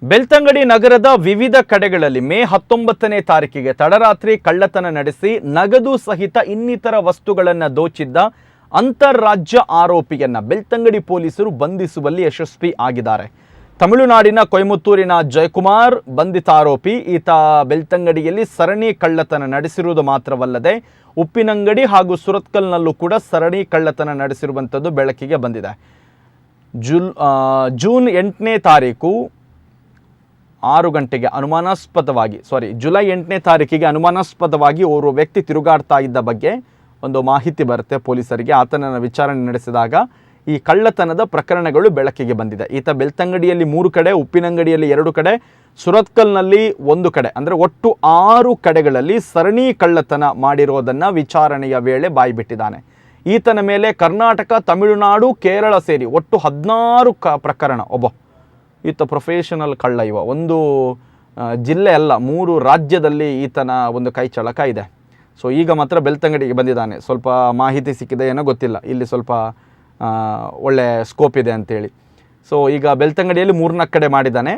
ಬೆಳ್ತಂಗಡಿ ನಗರದ ವಿವಿಧ ಕಡೆಗಳಲ್ಲಿ ಮೇ 19ನೇ ತಾರೀಕಿಗೆ ತಡರಾತ್ರಿ ಕಳ್ಳತನ ನಡೆಸಿ ನಗದು ಸಹಿತ ಇನ್ನಿತರ ವಸ್ತುಗಳನ್ನು ದೋಚಿದ್ದ ಅಂತಾರಾಜ್ಯ ಆರೋಪಿಯನ್ನ ಬೆಳ್ತಂಗಡಿ ಪೊಲೀಸರು ಬಂಧಿಸುವಲ್ಲಿ ಯಶಸ್ವಿ ಆಗಿದ್ದಾರೆ. ತಮಿಳುನಾಡಿನ ಕೊಯಮತ್ತೂರಿನ ಜಯಕುಮಾರ್ ಬಂಧಿತ ಆರೋಪಿ. ಈತ ಬೆಳ್ತಂಗಡಿಯಲ್ಲಿ ಸರಣಿ ಕಳ್ಳತನ ನಡೆಸಿರುವುದು ಮಾತ್ರವಲ್ಲದೆ ಉಪ್ಪಿನಂಗಡಿ ಹಾಗೂ ಸುರತ್ಕಲ್ನಲ್ಲೂ ಕೂಡ ಸರಣಿ ಕಳ್ಳತನ ನಡೆಸಿರುವಂಥದ್ದು ಬೆಳಕಿಗೆ ಬಂದಿದೆ. ಜೂನ್ 8ನೇ ತಾರೀಕು 6 ಗಂಟೆಗೆ ಜುಲೈ 8ನೇ ತಾರೀಕಿಗೆ ಅನುಮಾನಾಸ್ಪದವಾಗಿ ಓರ್ವ ವ್ಯಕ್ತಿ ತಿರುಗಾಡ್ತಾ ಇದ್ದ ಬಗ್ಗೆ ಒಂದು ಮಾಹಿತಿ ಬರುತ್ತೆ ಪೊಲೀಸರಿಗೆ. ಆತನನ್ನು ವಿಚಾರಣೆ ನಡೆಸಿದಾಗ ಈ ಕಳ್ಳತನದ ಪ್ರಕರಣಗಳು ಬೆಳಕಿಗೆ ಬಂದಿದೆ. ಈತ ಬೆಳ್ತಂಗಡಿಯಲ್ಲಿ 3 ಕಡೆ, ಉಪ್ಪಿನಂಗಡಿಯಲ್ಲಿ 2 ಕಡೆ, ಸುರತ್ಕಲ್ನಲ್ಲಿ 1 ಕಡೆ, ಅಂದರೆ ಒಟ್ಟು 6 ಕಡೆಗಳಲ್ಲಿ ಸರಣಿ ಕಳ್ಳತನ ಮಾಡಿರೋದನ್ನು ವಿಚಾರಣೆಯ ವೇಳೆ ಬಾಯ್ಬಿಟ್ಟಿದ್ದಾನೆ. ಈತನ ಮೇಲೆ ಕರ್ನಾಟಕ, ತಮಿಳುನಾಡು, ಕೇರಳ ಸೇರಿ ಒಟ್ಟು 16 ಪ್ರಕರಣ. ಈತ ಪ್ರೊಫೆಷನಲ್ ಕಳ್ಳ. ಒಂದು ಜಿಲ್ಲೆ ಅಲ್ಲ, 3 ರಾಜ್ಯದಲ್ಲಿ ಈತನ ಒಂದು ಕೈ ಚಳಕ ಇದೆ. ಸೊ ಈಗ ಮಾತ್ರ ಬೆಳ್ತಂಗಡಿಗೆ ಬಂದಿದ್ದಾನೆ. ಸ್ವಲ್ಪ ಮಾಹಿತಿ ಸಿಕ್ಕಿದೆ ಏನೋ ಗೊತ್ತಿಲ್ಲ, ಇಲ್ಲಿ ಸ್ವಲ್ಪ ಒಳ್ಳೆ ಸ್ಕೋಪ್ ಇದೆ ಅಂತೇಳಿ. ಸೊ ಈಗ ಬೆಳ್ತಂಗಡಿಯಲ್ಲಿ 3-4 ಕಡೆ ಮಾಡಿದ್ದಾನೆ.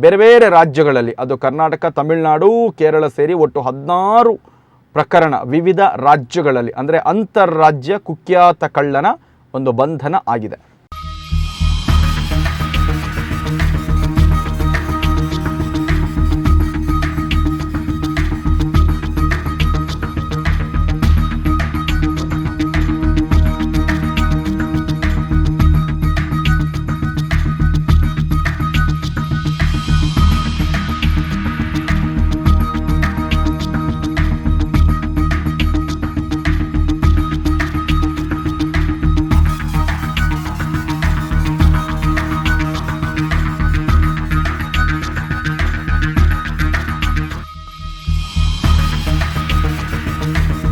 ಬೇರೆ ಬೇರೆ ರಾಜ್ಯಗಳಲ್ಲಿ, ಅದು ಕರ್ನಾಟಕ, ತಮಿಳುನಾಡು, ಕೇರಳ ಸೇರಿ ಒಟ್ಟು 16 ಪ್ರಕರಣ ವಿವಿಧ ರಾಜ್ಯಗಳಲ್ಲಿ, ಅಂದರೆ ಅಂತಾರಾಜ್ಯ ಕುಖ್ಯಾತ ಕಳ್ಳನ ಒಂದು ಬಂಧನ ಆಗಿದೆ.